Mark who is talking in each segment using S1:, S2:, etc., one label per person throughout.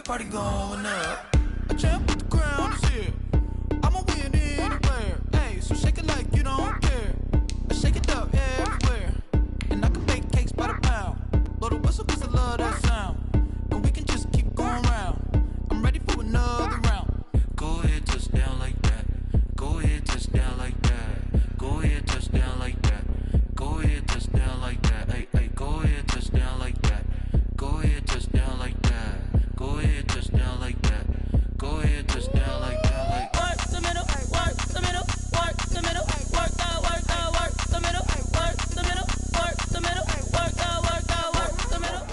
S1: party going up. A champ with the crown is here. I'ma win anywhere. Hey, so shake it like you don't care. I shake it up everywhere. And I can bake cakes by the pound. Blow the whistle cause I love that sound. And we can just keep going round. I'm ready for another round. Go ahead, touch down like that. Go ahead, touch down like that. Go ahead, touch down like that. Go ahead, touch down like that. Hey, hey, go ahead, touch down like that. Go ahead, touch down like that. Go ahead, touch down like that. Go ahead, touch down like that. Like work the middle, work the middle, work the middle, work the middle, work the middle, work the middle, work the middle.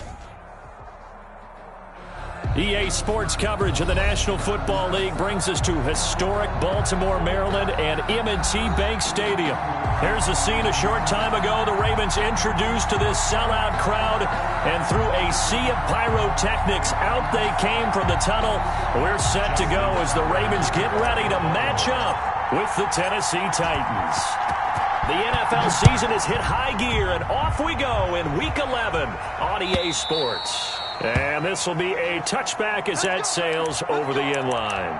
S2: EA Sports coverage of the National Football League brings us to historic Baltimore, Maryland, and M&T Bank Stadium. Here's a scene a short time ago. The Ravens introduced to this sellout crowd, and through a sea of pyrotechnics, out they came from the tunnel. We're set to go as the Ravens get ready to match up with the Tennessee Titans. The NFL season has hit high gear, and off we go in Week 11 on EA Sports. And this will be a touchback as that sails over the end line.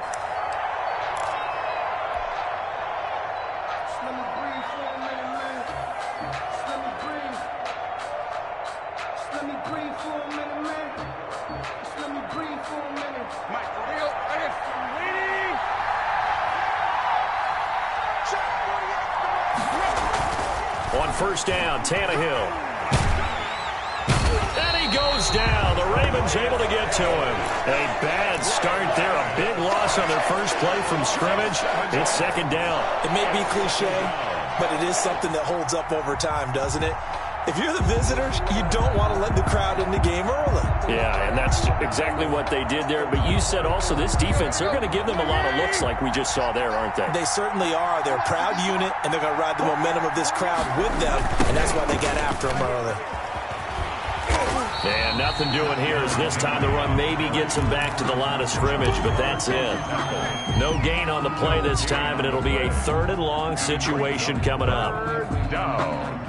S2: On first down, Tannehill. And he goes down. The Ravens able to get to him. A bad start there. A big loss on their first play from scrimmage. It's second down.
S3: It may be cliche, but it is something that holds up over time, doesn't it? If you're the visitors, you don't want to let the crowd in the game early.
S2: Yeah, and that's exactly what they did there. But you said also this defense, they're going to give them a lot of looks like we just saw there, aren't they?
S3: They certainly are. They're a proud unit, and they're going to ride the momentum of this crowd with them, and that's why they got after them early.
S2: And nothing doing here as this time the run maybe gets him back to the line of scrimmage, but that's it. No gain on the play this time, and it'll be a 3rd and long situation coming up.
S4: 3rd down.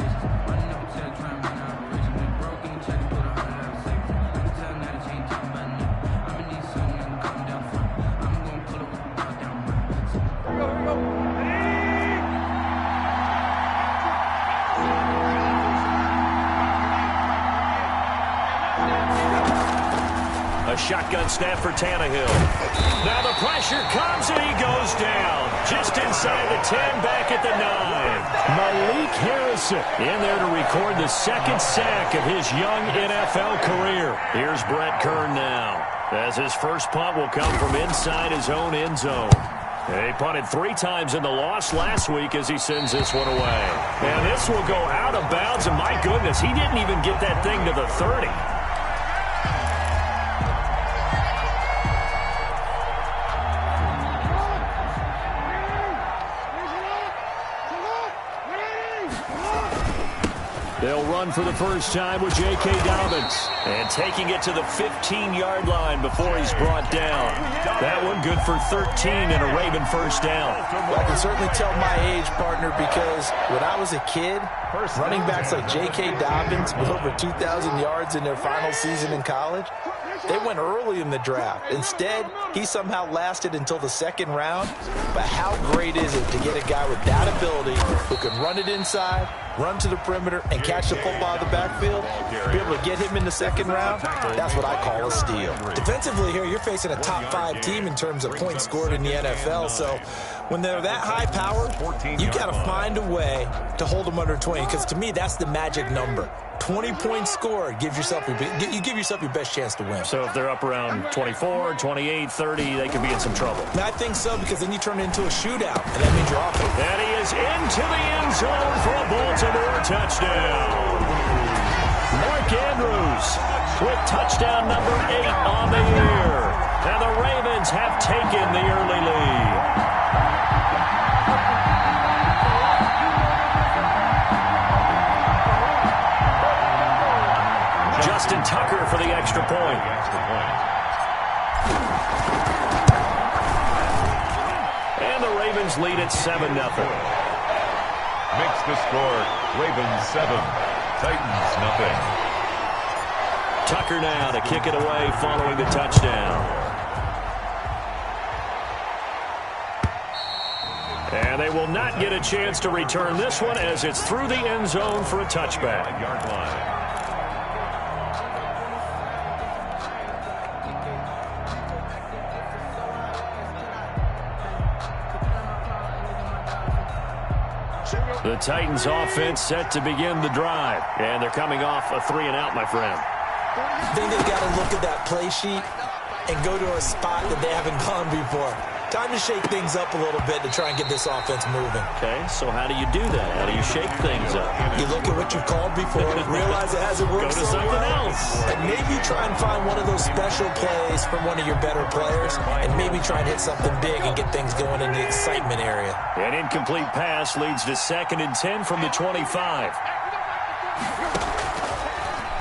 S2: A shotgun snap for Tannehill. Now the pressure comes and he goes down. Just inside the 10, back at the 9. Malik Harrison in there to record the 2nd sack of his young NFL career. Here's Brett Kern now, as his first punt will come from inside his own end zone. He punted 3 times in the loss last week as he sends this one away. And this will go out of bounds, and my goodness, he didn't even get that thing to the 30. They'll run for the first time with J.K. Dobbins. And taking it to the 15-yard line before he's brought down. That one good for 13 and a Raven first down.
S3: Well, I can certainly tell my age, partner, because when I was a kid, running backs like J.K. Dobbins with over 2,000 yards in their final season in college, they went early in the draft. Instead, he somehow lasted until the 2nd round. But how great is it to get a guy with that ability who can run it inside, run to the perimeter, and catch the football out of the backfield? Be able to get him in the 2nd round, that's what I call a steal. Defensively here, you're facing a top 5 team in terms of points scored in the NFL. So when they're that high powered, you got to find a way to hold them under 20. Because to me, that's the magic number. 20 points scored, you give yourself your best chance to win.
S2: So if they're up around 24, 28, 30, they could be in some trouble.
S3: And I think so, because then you turn it into a shootout, and that means you're off it.
S2: And he is into the end zone for a Baltimore touchdown. Mark Andrews with touchdown number 8 on the year. And the Ravens have taken the early lead. Justin Tucker for the extra point. And the Ravens lead at 7-0.
S4: Makes the score Ravens 7, Titans 0.
S2: Tucker now to kick it away following the touchdown. And they will not get a chance to return this one as it's through the end zone for a touchback. Yard line. The Titans offense set to begin the drive. And they're coming off a 3-and-out, my friend.
S3: I think they've got to look at that play sheet and go to a spot that they haven't gone before. Time to shake things up a little bit to try and get this offense moving.
S2: Okay, so how do you do that? How do you shake things up?
S3: You look at what you've called before, realize it hasn't worked
S2: Go to something else.
S3: and maybe try and find one of those special plays from one of your better players, and maybe try and hit something big and get things going in the excitement area.
S2: An incomplete pass leads to 2nd and 10 from the 25.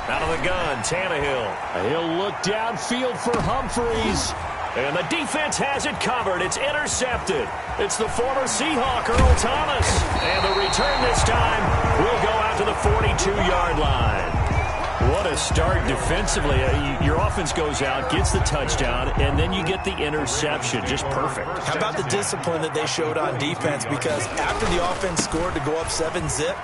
S2: Out of the gun, Tannehill. He'll look downfield for Humphreys. And the defense has it covered. It's intercepted. It's the former Seahawk, Earl Thomas. And the return this time will go out to the 42-yard line. What a start defensively. Your offense goes out, gets the touchdown, and then you get the interception. Just perfect.
S3: How about the discipline that they showed on defense? Because after the offense scored to go up 7-zip,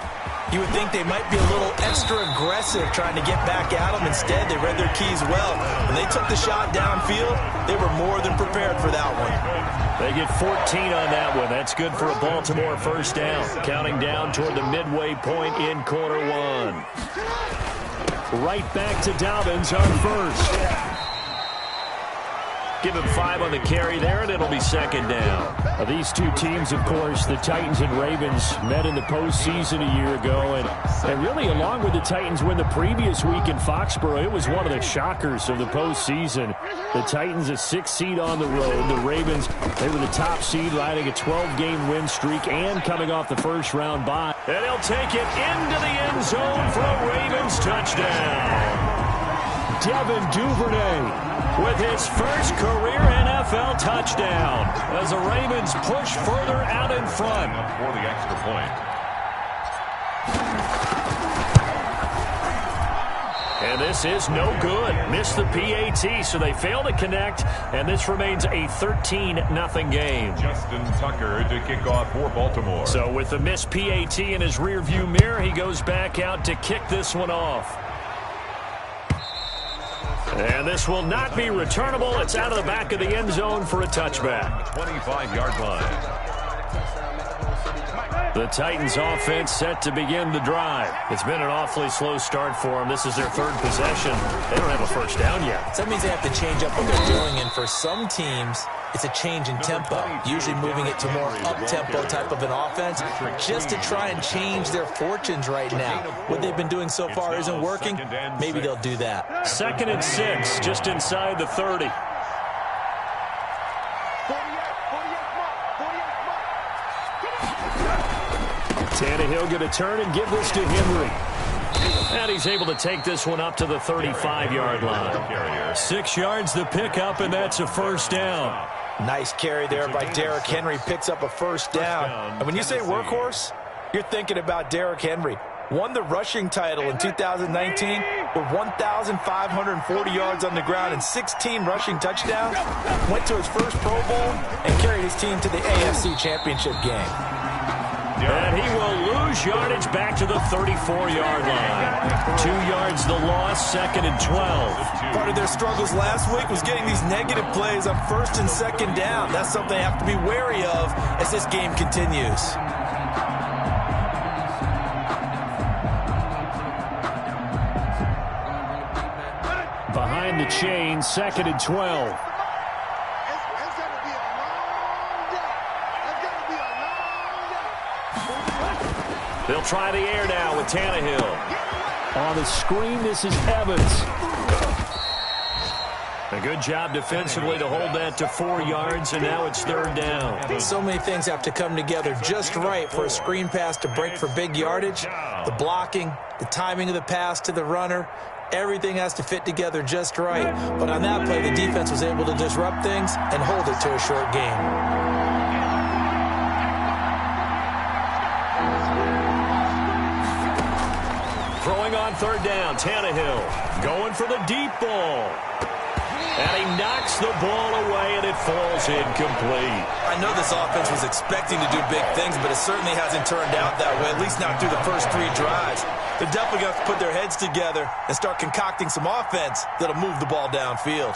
S3: you would think they might be a little extra aggressive trying to get back at them. Instead, they read their keys well. When they took the shot downfield, they were more than prepared for that one.
S2: They get 14 on that one. That's good for a Baltimore first down. Counting down toward the midway point in quarter one. Right back to Dobbins on first. Give him 5 on the carry there, and it'll be 2nd down. These two teams, of course, the Titans and Ravens, met in the postseason a year ago. And really, along with the Titans win the previous week in Foxborough, it was one of the shockers of the postseason. The Titans, a 6th seed on the road. The Ravens, they were the top seed, riding a 12-game win streak and coming off the first-round bye. And he'll take it into the end zone for a Ravens touchdown. Devin Duvernay with his first career NFL touchdown as the Ravens push further out in front. For the extra point. And this is no good. Missed the PAT, so they fail to connect, and this remains a 13-0 game. Justin Tucker to kick off for Baltimore. So with the missed PAT in his rearview mirror, he goes back out to kick this one off. And this will not be returnable. It's out of the back of the end zone for a touchback. 25-yard line. The Titans offense set to begin the drive. It's been an awfully slow start for them. This is their 3rd possession. They don't have a first down yet.
S3: So that means they have to change up what they're doing, and for some teams, it's a change in tempo, usually moving it to more up-tempo type of an offense, just to try and change their fortunes right now. What they've been doing so far isn't working. Maybe they'll do that.
S2: 2nd and 6, just inside the 30. Tannehill going to turn and give this to Henry. And he's able to take this one up to the 35-yard line. 6 yards the pickup, and that's a first down.
S3: Nice carry there by Derrick Henry. Picks up a first down. And when you say workhorse, you're thinking about Derrick Henry. Won the rushing title in 2019 with 1,540 yards on the ground and 16 rushing touchdowns. Went to his first Pro Bowl and carried his team to the AFC Championship game.
S2: And he will lose yardage back to the 34-yard line. 2 yards the loss, 2nd and 12.
S3: Part of their struggles last week was getting these negative plays on 1st and 2nd down. That's something they have to be wary of as this game continues.
S2: Behind the chain, 2nd and 12. They'll try the air now with Tannehill. On the screen, this is Evans. A good job defensively to hold that to 4 yards, and now it's 3rd down.
S3: So many things have to come together just right for a screen pass to break for big yardage. The blocking, the timing of the pass to the runner, everything has to fit together just right. But on that play, the defense was able to disrupt things and hold it to a short game.
S2: Throwing on third down, Tannehill going for the deep ball. And he knocks the ball away, and it falls incomplete.
S3: I know this offense was expecting to do big things, but it certainly hasn't turned out that way, at least not through the first 3 drives. They're definitely going to have to put their heads together and start concocting some offense that'll move the ball downfield.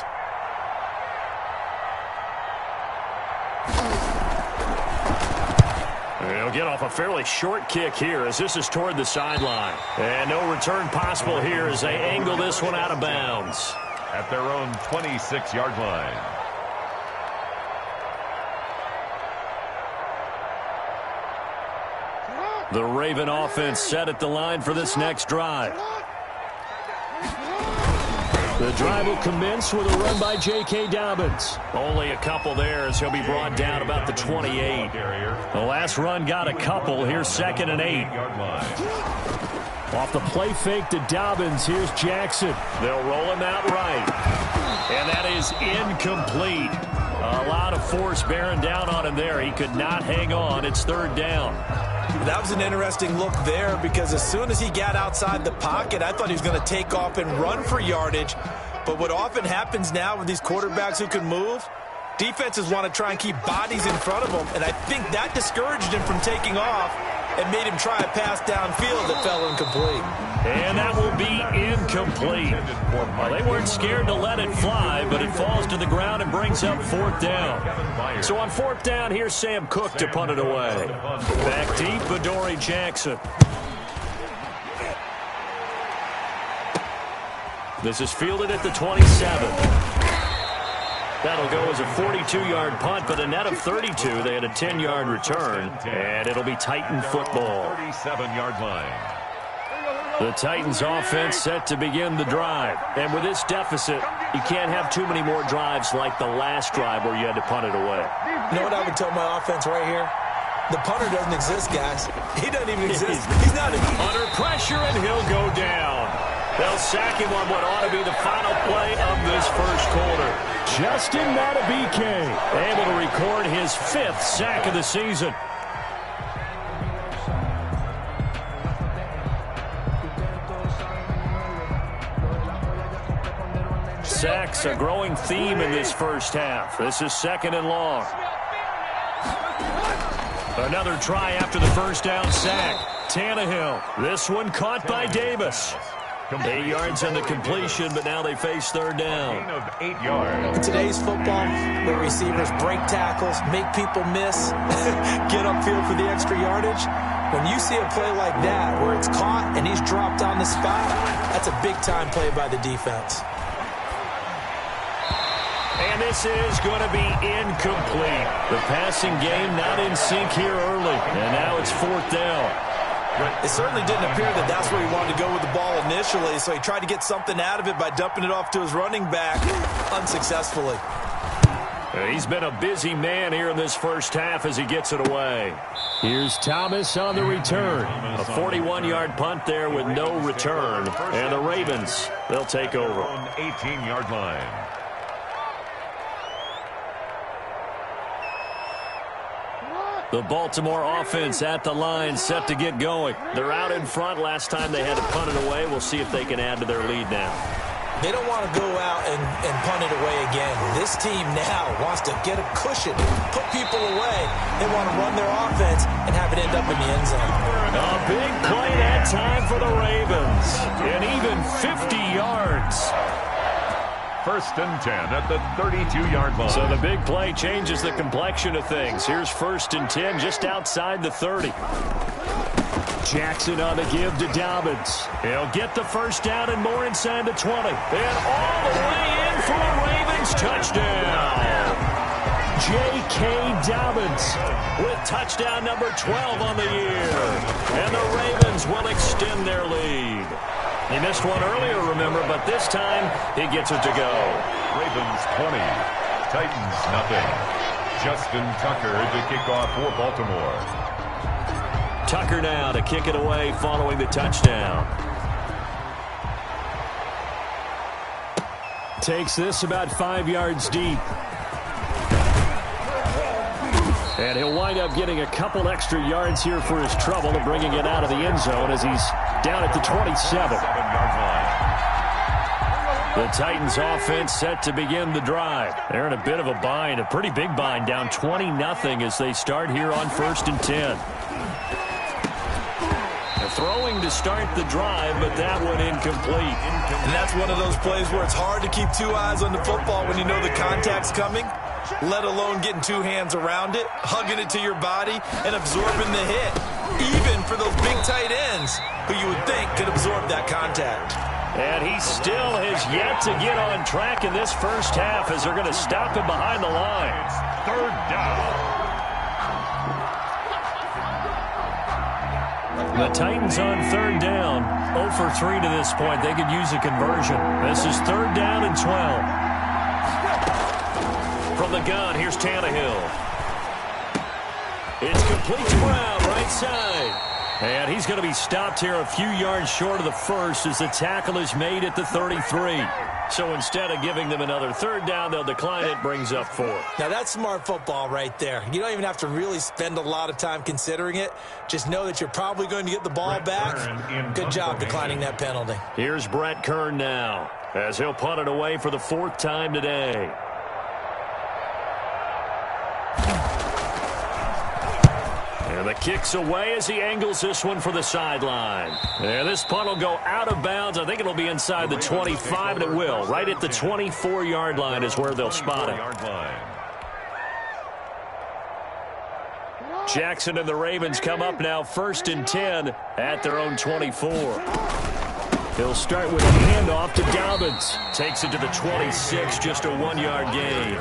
S2: He'll get off a fairly short kick here as this is toward the sideline. And no return possible here as they angle this one out of bounds.
S4: At their own 26-yard line.
S2: The Raven offense set at the line for this next drive. The drive will commence with a run by J.K. Dobbins. Only a couple there as he'll be brought down about the 28. The last run got a couple. Here's 2nd and 8. Off the play fake to Dobbins, here's Jackson. They'll roll him out right. And that is incomplete. A lot of force bearing down on him there. He could not hang on. It's 3rd down.
S3: That was an interesting look there because as soon as he got outside the pocket, I thought he was going to take off and run for yardage. But what often happens now with these quarterbacks who can move, defenses want to try and keep bodies in front of them. And I think that discouraged him from taking off and made him try a pass downfield that fell incomplete.
S2: And that will be incomplete. Well, they weren't scared to let it fly, but it falls to the ground and brings up 4th down. So on 4th down, here's Sam Cook to punt it away. Back deep, Adoree Jackson. This is fielded at the 27. That'll go as a 42-yard punt, but a net of 32. They had a 10-yard return, and it'll be Titan football.
S4: 37-yard line.
S2: The Titans offense set to begin the drive. And with this deficit, you can't have too many more drives like the last drive where you had to punt it away.
S3: You know what I would tell my offense right here? The punter doesn't exist, guys. He doesn't even exist. He's not
S2: under pressure, and he'll go down. They'll sack him on what ought to be the final play of this first quarter. Justin Matabike able to record his 5th sack of the season. Sacks a growing theme in this first half. This is 2nd and long. Another try after the first down sack. Tannehill. This one caught by Davis. 8 yards on the completion, but now they face 3rd down.
S4: 8 yards.
S3: In today's football, where receivers break tackles, make people miss, get upfield for the extra yardage, when you see a play like that where it's caught and he's dropped on the spot, that's a big-time play by the defense.
S2: And this is going to be incomplete. The passing game not in sync here early, and now it's 4th down.
S3: It certainly didn't appear that that's where he wanted to go with the ball initially, so he tried to get something out of it by dumping it off to his running back unsuccessfully.
S2: He's been a busy man here in this first half as he gets it away. Here's Thomas on the return. A 41-yard punt there with no return. And the Ravens, they'll take over.
S4: 18-yard line.
S2: The Baltimore offense at the line set to get going. They're out in front. Last time they had to punt it away. We'll see if they can add to their lead now.
S3: They don't want to go out and punt it away again. This team now wants to get a cushion, put people away. They want to run their offense and have it end up in the end zone.
S2: A big play that time for the Ravens. And even 50 yards.
S4: 1st and 10 at the 32-yard line.
S2: So the big play changes the complexion of things. Here's 1st and 10 just outside the 30. Jackson on the give to Dobbins. He'll get the first down and more inside the 20. And all the way in for a Ravens touchdown. J.K. Dobbins with touchdown number 12 on the year. And the Ravens will extend their lead. He missed one earlier, remember, but this time he gets it to go.
S4: Ravens 20, Titans nothing. Justin Tucker to kick off for Baltimore.
S2: Tucker now to kick it away following the touchdown. Takes this about 5 yards deep. And he'll wind up getting a couple extra yards here for his trouble and bringing it out of the end zone as he's down at the 27. The Titans offense set to begin the drive. They're in a bit of a bind, a pretty big bind, down 20-0 as they start here on 1st and 10. Throwing to start the drive, but that one incomplete.
S3: And that's one of those plays where it's hard to keep two eyes on the football when you know the contact's coming, let alone getting two hands around it, hugging it to your body, and absorbing the hit, even for those big tight ends who you would think could absorb that contact.
S2: And he still has yet to get on track in this first half as they're going to stop him behind the line.
S4: 3rd down.
S2: The Titans on 3rd down, 0 for 3 to this point. They could use a conversion. This is 3rd down and 12. From the gun, here's Tannehill. It's complete to Brown, right side. And he's going to be stopped here a few yards short of the first as the tackle is made at the 33. So instead of giving them another 3rd down, they'll decline it, brings up 4.
S3: Now that's smart football right there. You don't even have to really spend a lot of time considering it. Just know that you're probably going to get the ball back. Good job declining that penalty.
S2: Here's Brett Kern now as he'll punt it away for the 4th time today. And the kick's away as he angles this one for the sideline. And this punt will go out of bounds. I think it'll be inside the 25, and it will. Right at the 24-yard line is where they'll spot it. Jackson and the Ravens come up now 1st and 10 at their own 24. He'll start with a handoff to Dobbins. Takes it to the 26, just a 1-yard gain.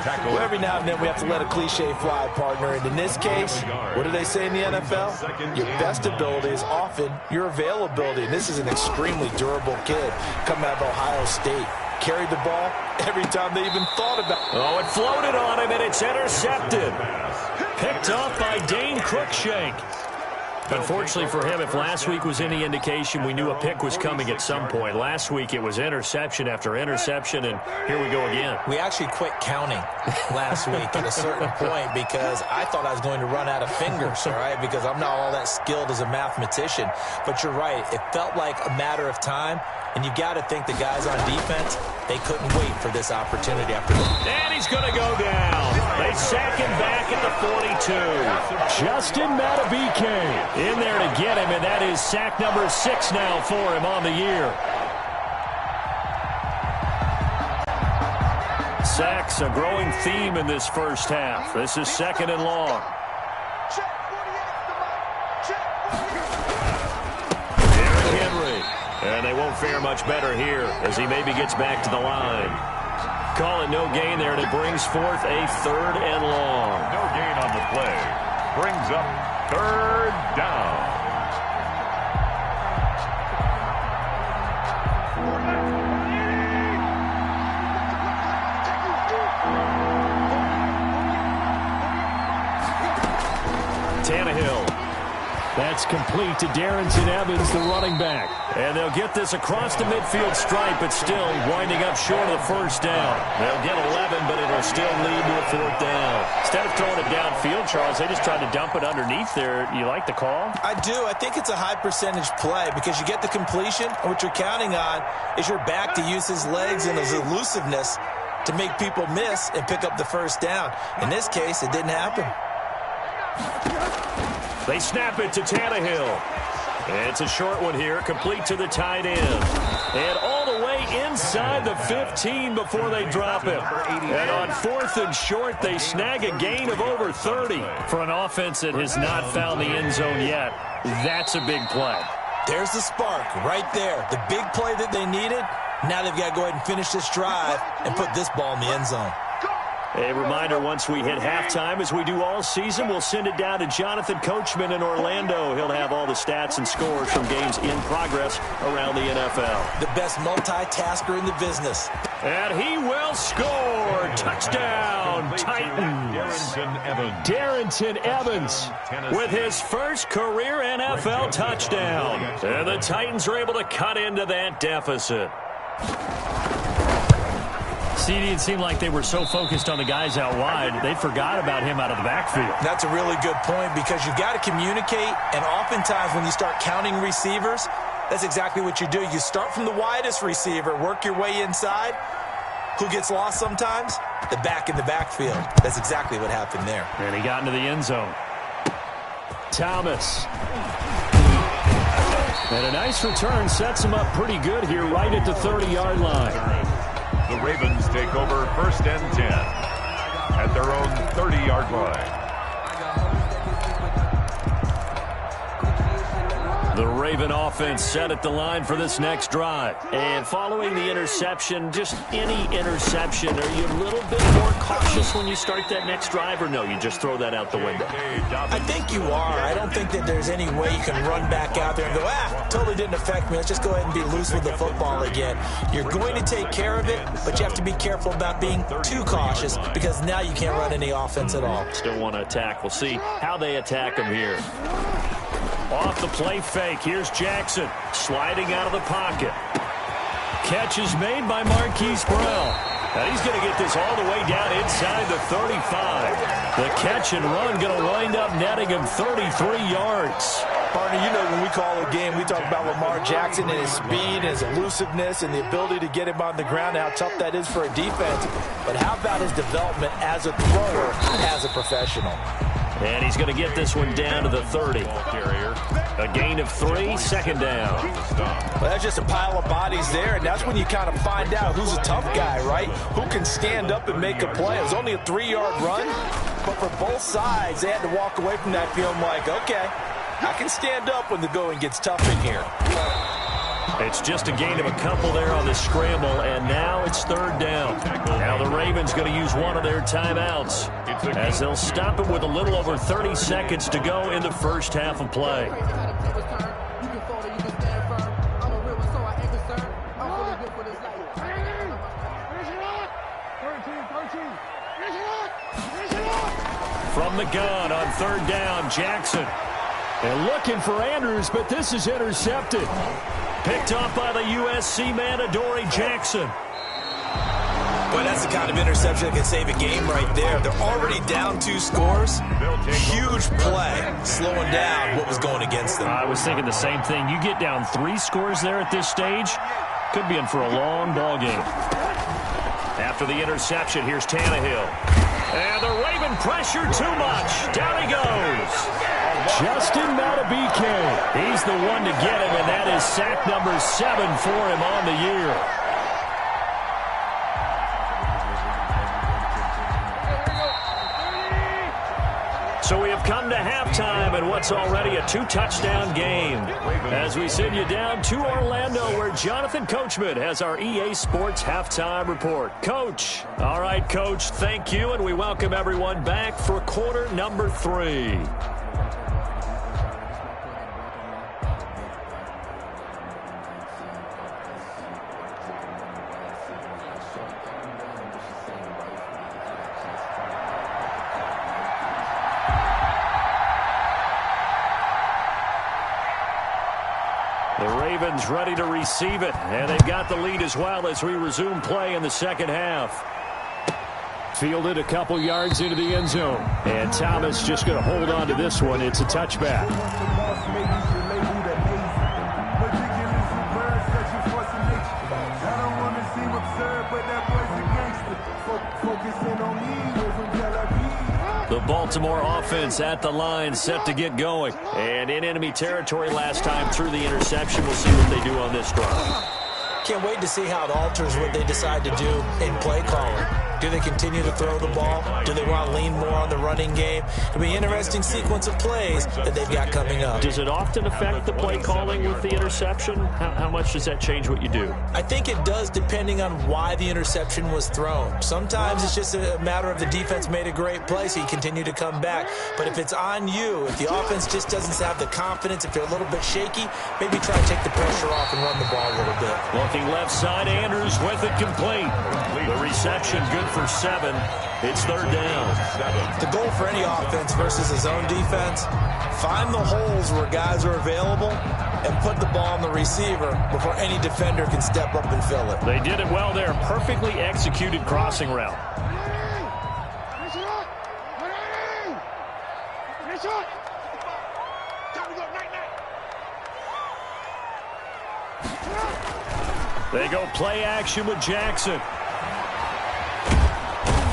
S3: Well, every now and then we have to let a cliche fly, partner. And in this case, what do they say in the NFL? Your best ability is often your availability. And this is an extremely durable kid coming out of Ohio State. Carried the ball every time they even thought about it.
S2: Oh, it floated on him, and it's intercepted. Picked off by Dane Cruikshank. Unfortunately for him, if last week was any indication, we knew a pick was coming at some point. Last week it was interception after interception, and here we go again.
S3: We actually quit counting last week at a certain point because I thought I was going to run out of fingers, all right, because I'm not all that skilled as a mathematician. But you're right. It felt like a matter of time, and you got to think the guys on defense, they couldn't wait for this opportunity after that.
S2: And he's going to go down. They sack him back at the 42. Justin Matabike in there to get him, and that is sack number 6 now for him on the year. Sacks, a growing theme in this first half. This is 2nd and long. Derrick Henry. And they won't fare much better here as he maybe gets back to the line. Call it no gain there, and it brings forth a 3rd and long.
S4: No gain on the play. Brings up 3rd down.
S2: Tannehill. That's complete to Darrington Evans, the running back. And they'll get this across the midfield stripe, but still winding up short of the 1st down. They'll get 11, but it'll still lead to a 4th down. Instead of throwing it downfield, Charles, they just tried to dump it underneath there. You like the call?
S3: I do. I think it's a high percentage play because you get the completion, and what you're counting on is your back to use his legs and his elusiveness to make people miss and pick up the 1st down. In this case, it didn't happen.
S2: They snap it to Tannehill. It's a short one here, complete to the tight end. And all the way inside the 15 before they drop him. And on 4th and short, they snag a gain of over 30. For an offense that has not found the end zone yet, that's a big play.
S3: There's the spark right there. The big play that they needed. Now they've got to go ahead and finish this drive and put this ball in the end zone.
S2: A reminder, once we hit halftime, as we do all season, we'll send it down to Jonathan Coachman in Orlando. He'll have all the stats and scores from games in progress around the NFL.
S3: The best multitasker in the business.
S2: And he will score. Touchdown, Titans. Darrington Evans with his first career NFL touchdown. And the Titans are able to cut into that deficit. CD, it seemed like they were so focused on the guys out wide, they forgot about him out of the backfield.
S3: That's a really good point because you've got to communicate, and oftentimes when you start counting receivers, that's exactly what you do. You start from the widest receiver, work your way inside. Who gets lost sometimes? The back in the backfield. That's exactly what happened there.
S2: And he got into the end zone. Thomas. And a nice return sets him up pretty good here right at the 30-yard line.
S4: The Ravens take over 1st and 10 at their own 30-yard line.
S2: The Raven offense set at the line for this next drive. And following the interception, just any interception, are you a little bit more cautious when you start that next drive, or no, you just throw that out the window?
S3: I think you are. I don't think that there's any way you can run back out there and go, totally didn't affect me. Let's just go ahead and be loose with the football again. You're going to take care of it, but you have to be careful about being too cautious because now you can't run any offense at all.
S2: Still want to attack. We'll see how they attack him here. Off the play fake, here's Jackson sliding out of the pocket. Catch is made by Marquise Brown. Now he's going to get this all the way down inside the 35. The catch and run going to wind up netting him 33 yards.
S3: Partner, you know when we call a game, we talk about Lamar Jackson and his speed and his elusiveness and the ability to get him on the ground and how tough that is for a defense. But how about his development as a thrower, as a professional?
S2: And he's going to get this one down to the 30. A gain of 3, 2nd down.
S3: Well, that's just a pile of bodies there, and that's when you kind of find out who's a tough guy, right? Who can stand up and make a play. It was only a 3-yard run, but for both sides, they had to walk away from that feeling like, okay, I can stand up when the going gets tough in here.
S2: It's just a gain of a couple there on the scramble, and now it's 3rd down. Now the Ravens going to use one of their timeouts as they'll stop it with a little over 30 seconds to go in the first half of play. From the gun on 3rd down, Jackson. And looking for Andrews, but this is intercepted. Picked up by the USC man, Adoree Jackson.
S3: Boy, that's the kind of interception that can save a game right there. They're already down 2 scores. Huge play, slowing down what was going against them.
S2: I was thinking the same thing. You get down 3 scores there at this stage, could be in for a long ball game. After the interception, here's Tannehill. And the Raven pressure too much. Down he goes. Justin Madubuike. He's the one to get him, and that is sack number 7 for him on the year. So we have come to halftime in what's already a 2-touchdown game. As we send you down to Orlando, where Jonathan Coachman has our EA Sports halftime report. Coach. All right, Coach, thank you, and we welcome everyone back for quarter number 3. The Ravens ready to receive it, and they've got the lead as well as we resume play in the second half. Fielded a couple yards into the end zone, and Thomas just going to hold on to this one. It's a touchback. The Baltimore offense at the line, set to get going. And in enemy territory last time through the interception. We'll see what they do on this drive.
S3: Can't wait to see how it alters what they decide to do in play calling. Do they continue to throw the ball? Do they want to lean more on the running game? It'll be an interesting sequence of plays that they've got coming up.
S2: Does it often affect the play calling with the interception? How much does that change what you do?
S3: I think it does, depending on why the interception was thrown. Sometimes it's just a matter of the defense made a great play, so you continue to come back. But if it's on you, if the offense just doesn't have the confidence, if they're a little bit shaky, maybe try to take the pressure off and run the ball a little bit.
S2: Looking left side, Andrews with it complete. The reception good for 7. It's 3rd down.
S3: The goal for any offense versus his own defense, find the holes where guys are available and put the ball on the receiver before any defender can step up and fill it.
S2: They did it well there. Perfectly executed crossing route. They go play action with Jackson.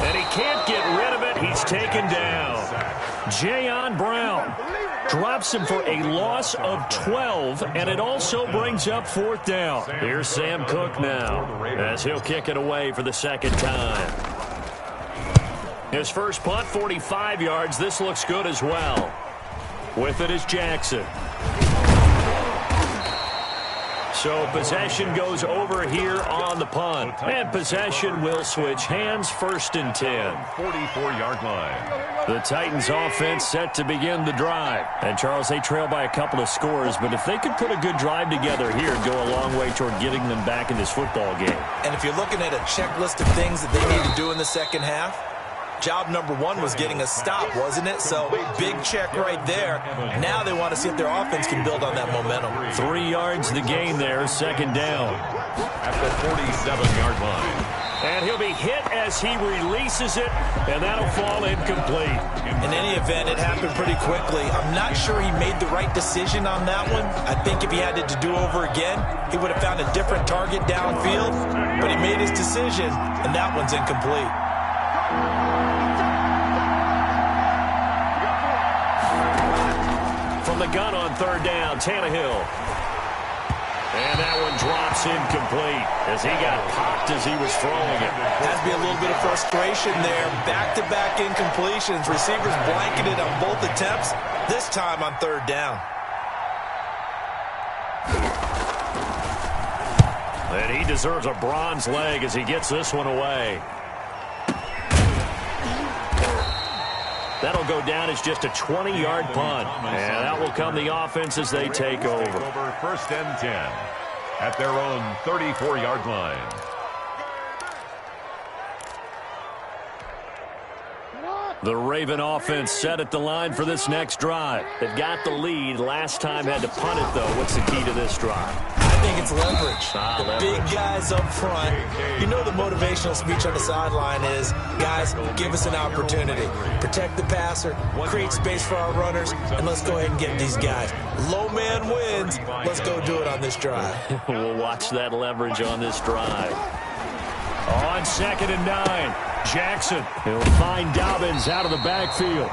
S2: And he can't get rid of it. He's taken down. Jayon Brown drops him for a loss of 12, and it also brings up 4th down. Here's Sam Cook now, as he'll kick it away for the second time. His first punt, 45 yards. This looks good as well. With it is Jackson. So possession goes over here on the punt. And possession will switch hands, 1st and 10.
S4: 44-yard line.
S2: The Titans offense set to begin the drive. And Charles, they trail by a couple of scores, but if they could put a good drive together here, it'd go a long way toward getting them back in this football game.
S3: And if you're looking at a checklist of things that they need to do in the second half, job number 1 was getting a stop, wasn't it? So big check right there. Now they want to see if their offense can build on that momentum.
S2: 3 yards the gain there, 2nd down.
S4: At the 47-yard line.
S2: And he'll be hit as he releases it, and that'll fall incomplete.
S3: In any event, it happened pretty quickly. I'm not sure he made the right decision on that one. I think if he had it to do over again, he would have found a different target downfield. But he made his decision, and that one's incomplete.
S2: From the gun on 3rd down, Tannehill. And that one drops incomplete as he got popped as he was throwing it.
S3: Has to be a little bit of frustration there. Back-to-back incompletions. Receivers blanketed on both attempts, this time on 3rd down.
S2: And he deserves a bronze leg as he gets this one away. That'll go down as just a 20-yard punt. And that will come the offense as they take over.
S4: 1st and 10 at their own 34-yard line.
S2: The Raven offense set at the line for this next drive. They've got the lead. Last time had to punt it, though. What's the key to this drive?
S3: I think it's leverage. The big guys up front. You know the motivational speech on the sideline is, guys, give us an opportunity. Protect the passer, create space for our runners, and let's go ahead and get these guys. Low man wins. Let's go do it on this drive.
S2: We'll watch that leverage on this drive. On 2nd and 9, Jackson. He'll find Dobbins out of the backfield.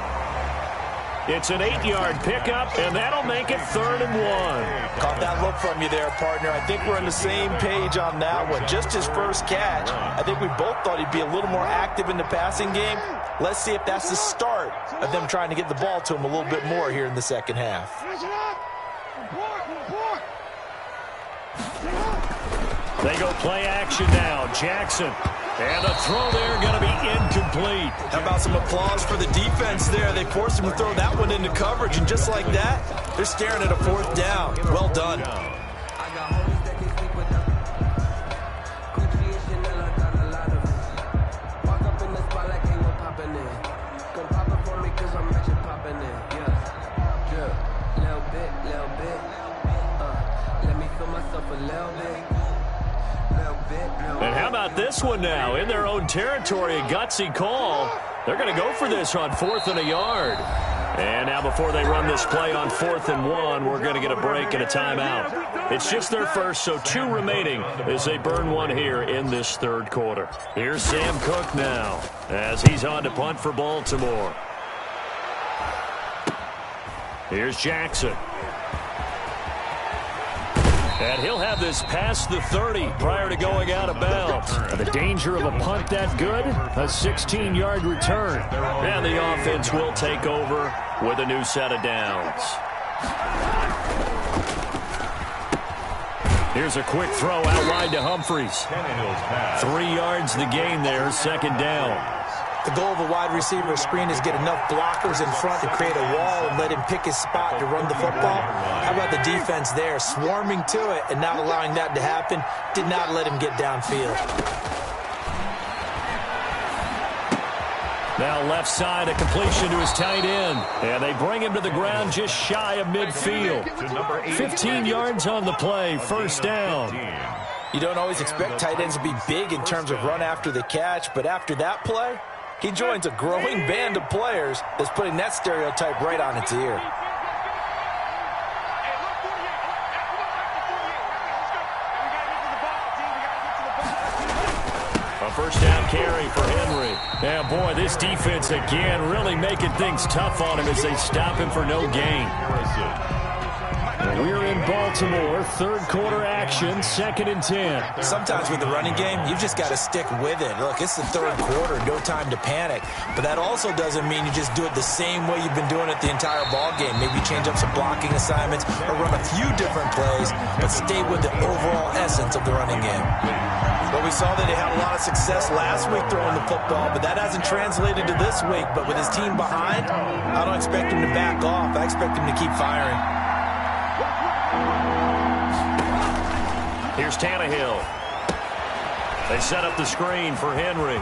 S2: It's an 8-yard pickup, and that'll make it 3rd and 1.
S3: Caught that look from you there, partner. I think we're on the same page on that one. Just his first catch. I think we both thought he'd be a little more active in the passing game. Let's see if that's the start of them trying to get the ball to him a little bit more here in the second half.
S2: They go play action now. Jackson. And the throw there going to be incomplete.
S3: How about some applause for the defense there? They forced him to throw that one into coverage, and just like that, they're staring at a 4th down. Well done.
S2: And how about this one now? In their own territory, a gutsy call. They're going to go for this on 4th and a yard. And now before they run this play on 4th and 1, we're going to get a break and a timeout. It's just their first, so 2 remaining as they burn one here in this 3rd quarter. Here's Sam Cook now as he's on to punt for Baltimore. Here's Jackson. And he'll have this past the 30 prior to going out of bounds. The danger of a punt that good, a 16-yard return. And the offense will take over with a new set of downs. Here's a quick throw out wide to Humphries. 3 yards the gain there, 2nd down.
S3: The goal of a wide receiver screen is get enough blockers in front to create a wall and let him pick his spot to run the football. How about the defense there, swarming to it and not allowing that to happen? Did not let him get downfield.
S2: Now left side, a completion to his tight end. And they bring him to the ground just shy of midfield. 15 yards on the play, first down.
S3: You don't always expect tight ends to be big in terms of run after the catch, but after that play, he joins a growing band of players that's putting that stereotype right on its ear.
S2: First down carry for Henry. Yeah, boy, this defense again really making things tough on him as they stop him for no gain. We're in Baltimore, third quarter action, 2nd and 10.
S3: Sometimes with the running game, you've just got to stick with it. Look, it's the third quarter, no time to panic. But that also doesn't mean you just do it the same way you've been doing it the entire ball game. Maybe change up some blocking assignments or run a few different plays, but stay with the overall essence of the running game. Well, we saw that he had a lot of success last week throwing the football, but that hasn't translated to this week. But with his team behind, I don't expect him to back off. I expect him to keep firing.
S2: Here's Tannehill. They set up the screen for Henry.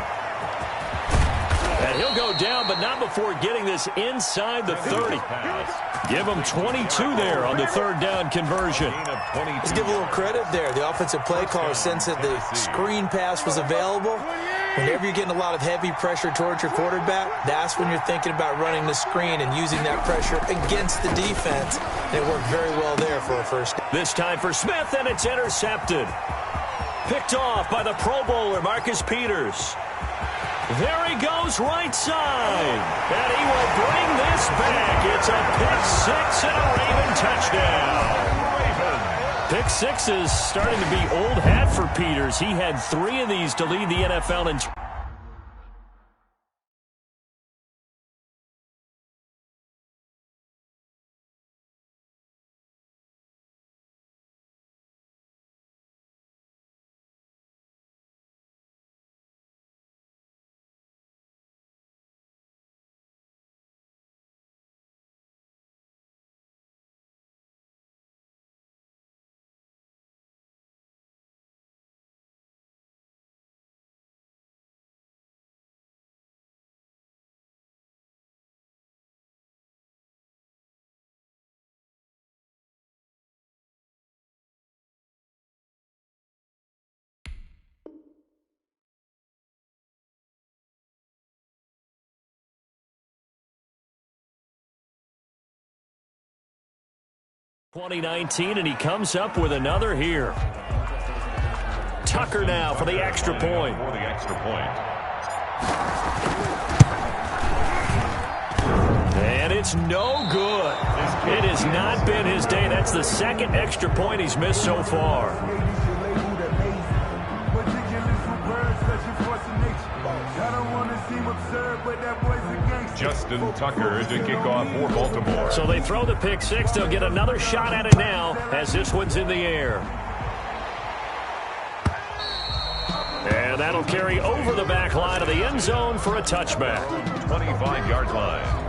S2: And he'll go down, but not before getting this inside the 30. Give him 22 there on the third down conversion.
S3: Let's give a little credit there. The offensive play caller sensed that the screen pass was available. Whenever you're getting a lot of heavy pressure towards your quarterback, that's when you're thinking about running the screen and using that pressure against the defense. And it worked very well there for a first down.
S2: This time for Smith, and it's intercepted. Picked off by the Pro Bowler, Marcus Peters. There he goes right side. And he will bring this back. It's a pick 6 and a Raven touchdown. Pick 6 is starting to be old hat for Peters. He had 3 of these to lead the NFL in 2019, and he comes up with another here. Tucker now for the extra point. And it's no good. It has not been his day. That's the second extra point he's missed so far.
S4: Justin Tucker to kick off for Baltimore.
S2: So they throw the pick 6. They'll get another shot at it now as this one's in the air. And that'll carry over the back line of the end zone for a touchback.
S4: 25-yard line.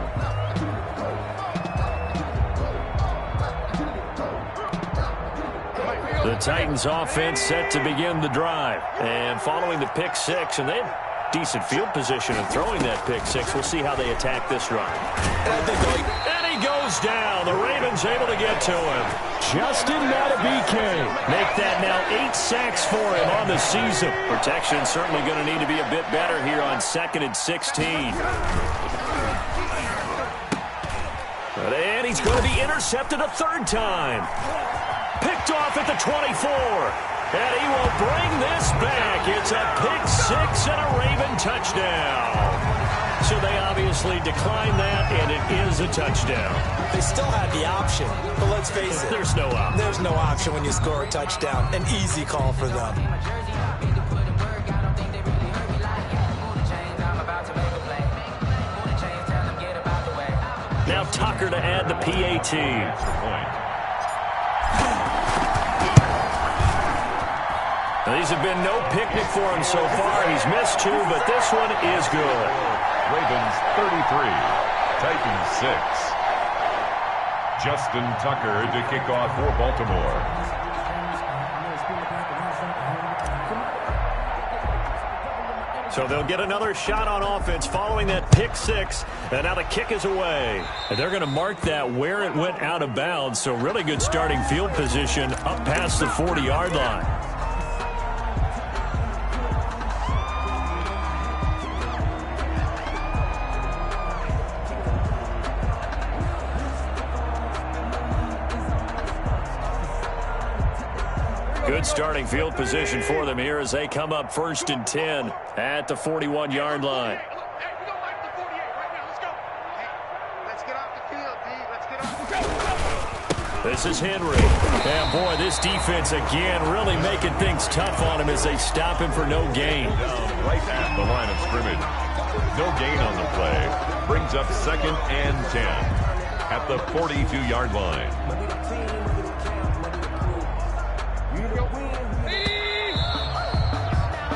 S2: The Titans offense set to begin the drive. And following the pick 6, and they have decent field position in throwing that pick 6. We'll see how they attack this run. And he goes down. The Ravens able to get to him. Justin Madubuike. Make that now 8 sacks for him on the season. Protection certainly going to need to be a bit better here on 2nd and 16. And he's going to be intercepted a third time. Picked off at the 24. And he will bring this back. It's a pick 6 and a Raven touchdown. So they obviously declined that, and it is a touchdown.
S3: They still had the option, but let's face it.
S2: There's no option.
S3: There's no option when you score a touchdown. An easy call for them.
S2: Now Tucker to add the PAT. These have been no picnic for him so far. He's missed 2, but this one is good.
S4: Ravens 33, Titans 6. Justin Tucker to kick off for Baltimore.
S2: So they'll get another shot on offense following that pick six. And now the kick is away. And they're going to mark that where it went out of bounds. So really good starting field position up past the 40-yard line. Good starting field position for them here as they come up 1st and 10 at the 41-yard line. This is Henry. And boy, this defense again really making things tough on him as they stop him for no gain.
S4: Right at the line of scrimmage. No gain on the play. Brings up 2nd and 10 at the 42-yard line.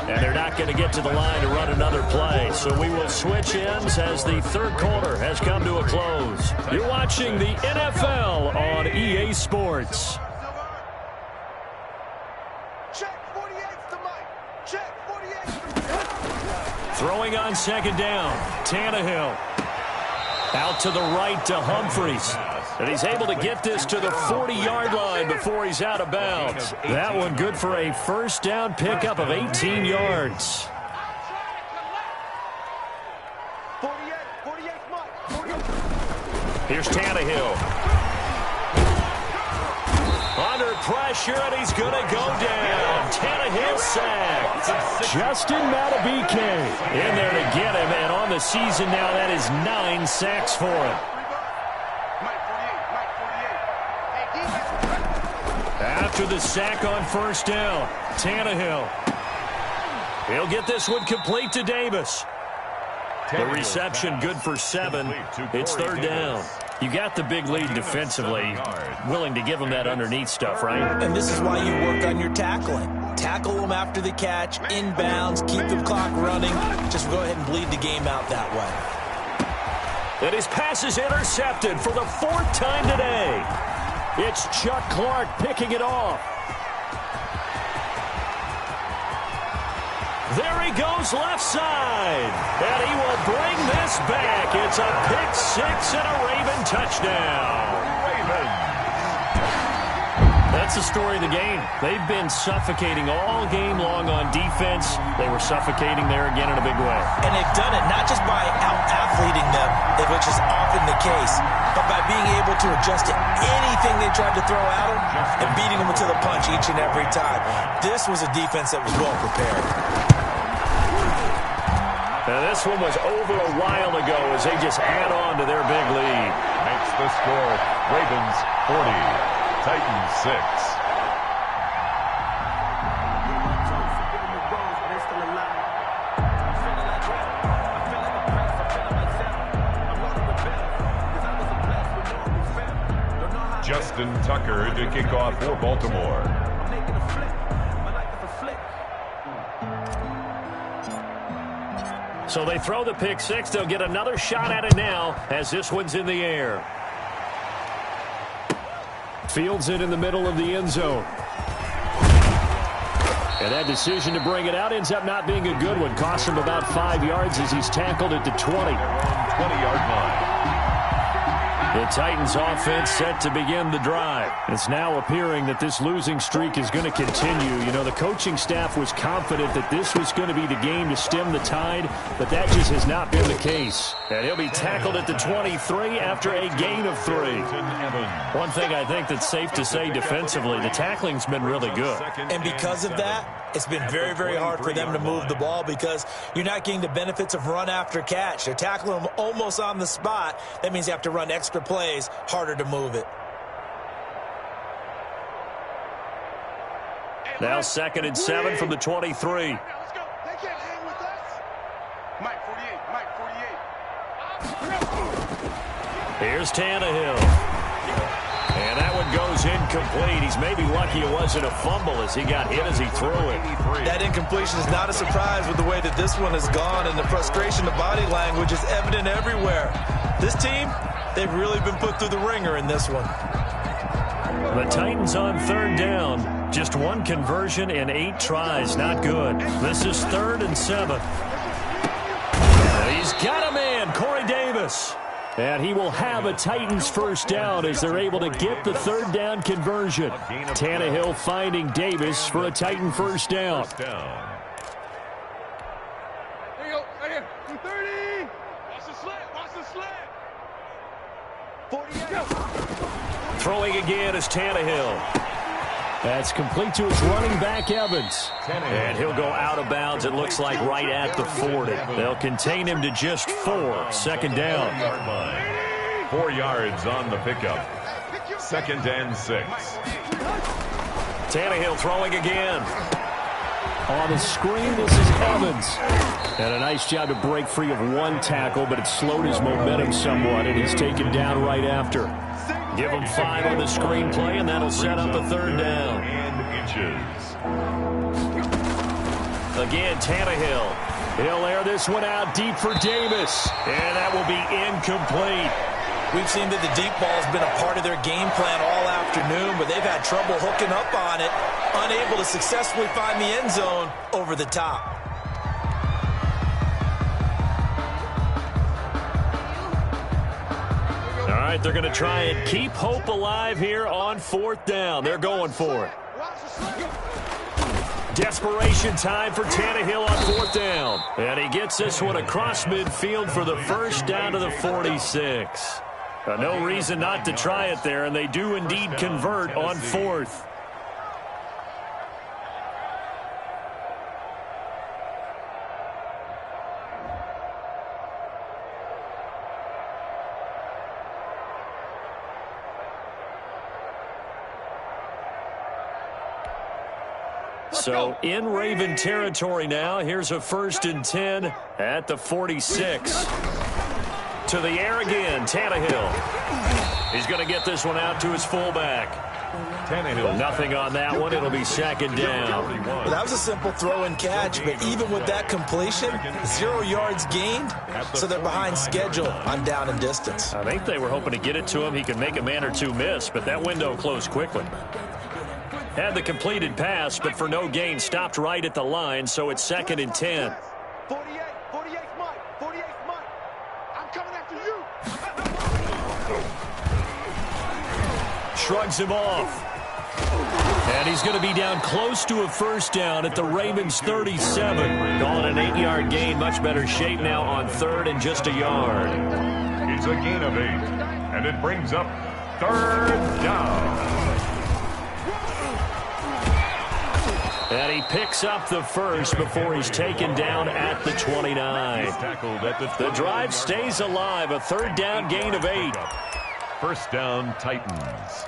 S2: And they're not going to get to the line to run another play. So we will switch ends as the third quarter has come to a close. You're watching the NFL on EA Sports. Throwing on 2nd down. Tannehill. Out to the right to Humphries. And he's able to get this to the 40-yard line before he's out of bounds. That one good for a first down pickup of 18 yards. Here's Tannehill. Under pressure, and he's going to go down. Tannehill sacked. Justin Madubuike in there to get him, and on the season now, that is 9 sacks for him. After the sack on 1st down, Tannehill. He'll get this one complete to Davis. The reception good for 7. It's 3rd down. You got the big lead defensively. Willing to give them that underneath stuff, right?
S3: And this is why you work on your tackling. Tackle them after the catch, inbounds, keep the clock running. Just go ahead and bleed the game out that way.
S2: And his pass is intercepted for the 4th time today. It's Chuck Clark picking it off. There he goes left side. And he will bring this back. It's a pick six and a Raven touchdown. That's the story of the game. They've been suffocating all game long on defense. They were suffocating there again in a big way.
S3: And they've done it not just by out-athleting them, which is often the case, but by being able to adjust to anything they tried to throw at them and beating them to the punch each and every time. This was a defense that was well prepared.
S2: Now this one was over a while ago as they just add on to their big lead.
S4: Makes the score Ravens 40, Titans 6. Justin Tucker to kick off for Baltimore.
S2: So they throw the pick six. They'll get another shot at it now as this one's in the air. Fields it in the middle of the end zone. And that decision to bring it out ends up not being a good one. Costs him about 5 yards as he's tackled at the 20.
S4: 20-yard line.
S2: The Titans offense set to begin the drive. It's now appearing that this losing streak is going to continue. You know, the coaching staff was confident that this was going to be the game to stem the tide, but that just has not been the case. And he'll be tackled at the 23 after a gain of 3. One thing I think that's safe to say defensively, the tackling's been really good.
S3: And because of that, it's been very, very hard for them to move the ball because you're not getting the benefits of run after catch. They're tackling them almost on the spot. That means you have to run extra plays, harder to move it.
S2: Now 2nd and 7 from the 23. Here's Tannehill. And that one goes incomplete. He's maybe lucky it wasn't a fumble as he got hit as he threw it.
S3: That incompletion is not a surprise with the way that this one has gone, and the frustration, the body language is evident everywhere. This team, they've really been put through the ringer in this one.
S2: The Titans on 3rd down. Just one conversion in 8 tries. Not good. This is 3rd and 7. He's got a man, Corey Davis. And he will have a Titans first down as they're able to get the third down conversion. Tannehill finding Davis for a Titan first down.
S4: First down.
S5: There you go. Right here. 230. Watch the slant. Watch the slant. 48.
S2: Throwing again is Tannehill. That's complete to his running back, Evans. And he'll go out of bounds, it looks like, right at the 40. They'll contain him to just 4. Second down.
S4: 4 yards on the pickup. 2nd and 6.
S2: Tannehill throwing again. On the screen, this is Evans. And a nice job to break free of one tackle, but it slowed his momentum somewhat, and he's taken down right after. Give him 5 on the screenplay, and that'll set up a third down.
S4: And inches.
S2: Again, Tannehill. He'll air this one out deep for Davis. And that will be incomplete.
S3: We've seen that the deep ball has been a part of their game plan all afternoon, but they've had trouble hooking up on it, unable to successfully find the end zone over the top.
S2: All right, they're going to try and keep hope alive here on 4th down. They're going for it. Desperation time for Tannehill on 4th down. And he gets this one across midfield for the first down to the 46. No reason not to try it there, and they do indeed convert on 4th. So in Raven territory now. Here's a 1st and 10 at the 46. To the air again, Tannehill. He's going to get this one out to his fullback.
S4: Tannehill.
S2: Nothing on that one. It'll be 2nd down.
S3: Well, that was a simple throw and catch, but even with that completion, 0 yards gained, so they're behind schedule on down and distance.
S2: I think they were hoping to get it to him. He could make a man or two miss, but that window closed quickly. Had the completed pass, but for no gain, stopped right at the line, so it's 2nd and 10.
S5: 48's mine. 48's mine. I'm coming after you.
S2: Shrugs him off. And he's going to be down close to a first down at the Ravens 37. Calling an 8-yard gain. Much better shape now on 3rd and just a yard.
S4: It's a gain of 8. And it brings up 3rd down.
S2: And he picks up the first before he's taken down at the 29. The drive stays alive. A 3rd down gain of 8.
S4: First down, Titans.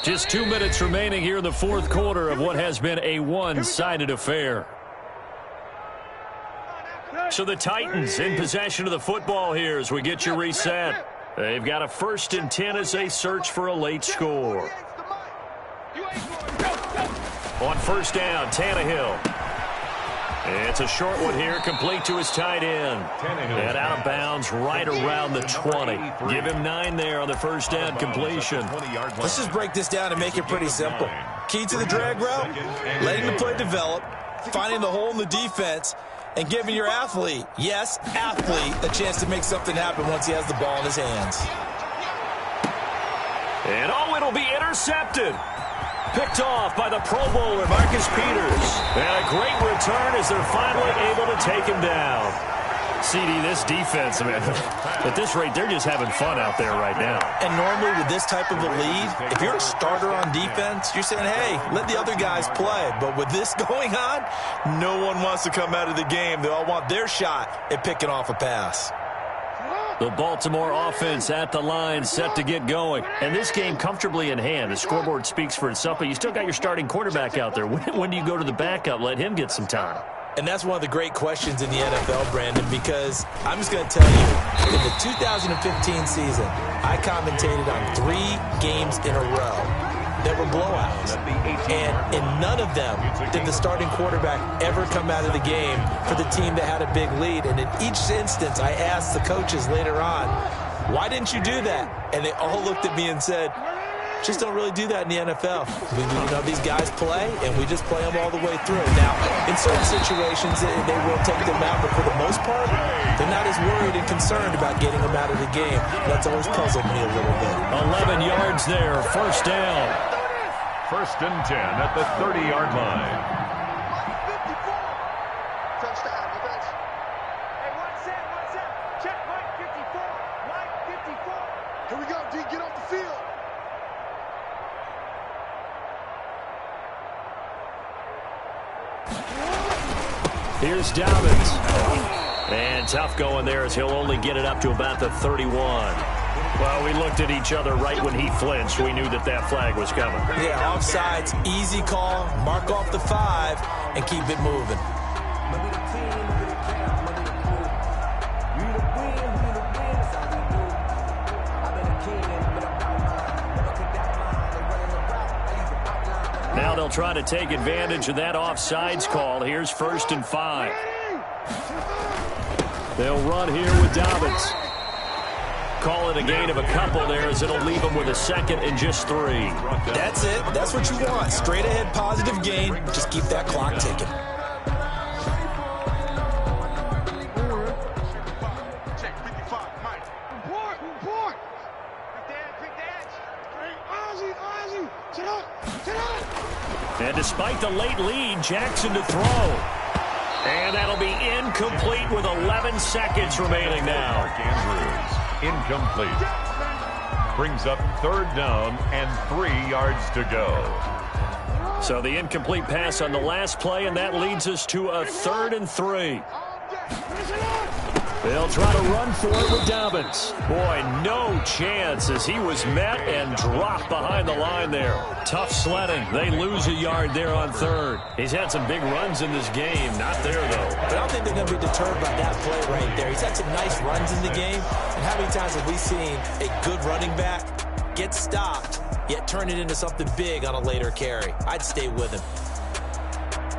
S2: Just 2 minutes remaining here in the 4th quarter of what has been a one-sided affair. So the Titans in possession of the football here as we get you reset. They've got a 1st and 10 as they search for a late score. On 1st down, Tannehill. It's a short one here, complete to his tight end. And out of bounds right around the 20. Give him 9 there on the 1st down completion.
S3: Let's just break this down and make it pretty simple. Key to the drag route, letting the play develop, finding the hole in the defense, and giving your athlete, yes, athlete, a chance to make something happen once he has the ball in his hands.
S2: And oh, it'll be intercepted. Picked off by the Pro Bowler, Marcus Peters. And a great return as they're finally able to take him down. CD, this defense, man, at this rate, they're just having fun out there right now.
S3: And normally with this type of a lead, if you're a starter on defense, you're saying, hey, let the other guys play. But with this going on, no one wants to come out of the game. They all want their shot at picking off a pass.
S2: The Baltimore offense at the line, set to get going. And this game comfortably in hand. The scoreboard speaks for itself, but you still got your starting quarterback out there. When do you go to the backup? Let him get some time.
S3: And that's one of the great questions in the NFL, Brandon, because I'm just going to tell you, in the 2015 season, I commentated on 3 games in a row that were blowouts. And in none of them did the starting quarterback ever come out of the game for the team that had a big lead. And in each instance, I asked the coaches later on, why didn't you do that? And they all looked at me and said, Just don't really do that in the NFL. These guys play, and we just play them all the way through. Now, in certain situations, they will take them out, but for the most part, they're not as worried and concerned about getting them out of the game. That's always puzzled me a little bit.
S2: 11 yards there, first down.
S4: 1st and 10 at the 30-yard line.
S5: Touchdown, defense. Hey, one set. Check line 54. Line 54. Here we go, D. Get off the field.
S2: Here's Dobbins. And tough going there as he'll only get it up to about the 31. Well, we looked at each other right when he flinched. We knew that that flag was coming.
S3: Yeah, offsides, easy call. Mark off the 5 and keep it moving.
S2: Now they'll try to take advantage of that offsides call. Here's 1st and 5. They'll run here with Dobbins. Call it a gain of a couple there as it'll leave them with a 2nd and just 3.
S3: That's it. That's what you want. Straight ahead positive gain. Just keep that clock ticking.
S5: Check 55, Mike. Report. Big dance. Ozzy. Sit up.
S2: And despite the late lead, Jackson to throw. And that'll be incomplete with 11 seconds remaining now.
S4: Andrews, incomplete. Brings up 3rd down and 3 yards to go.
S2: So the incomplete pass on the last play, and that leads us to a 3rd and 3. They'll try to run for it with Dobbins. Boy, no chance as he was met and dropped behind the line there. Tough sledding. They lose a yard there on 3rd. He's had some big runs in this game. Not there, though.
S3: But I don't think they're going to be deterred by that play right there. He's had some nice runs in the game. And how many times have we seen a good running back get stopped, yet turn it into something big on a later carry? I'd stay with him.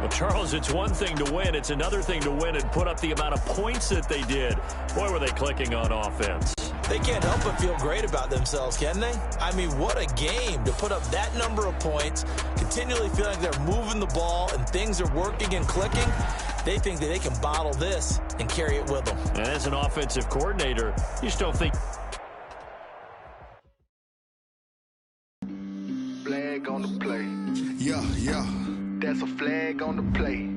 S2: Well, Charles, it's one thing to win. It's another thing to win and put up the amount of points that they did. Boy, were they clicking on offense.
S3: They can't help but feel great about themselves, can they? I mean, what a game to put up that number of points, continually feel like they're moving the ball and things are working and clicking. They think that they can bottle this and carry it with them.
S2: And as an offensive coordinator, you just don't think...
S5: Flag on the play.
S6: Yeah.
S5: That's a flag on the play.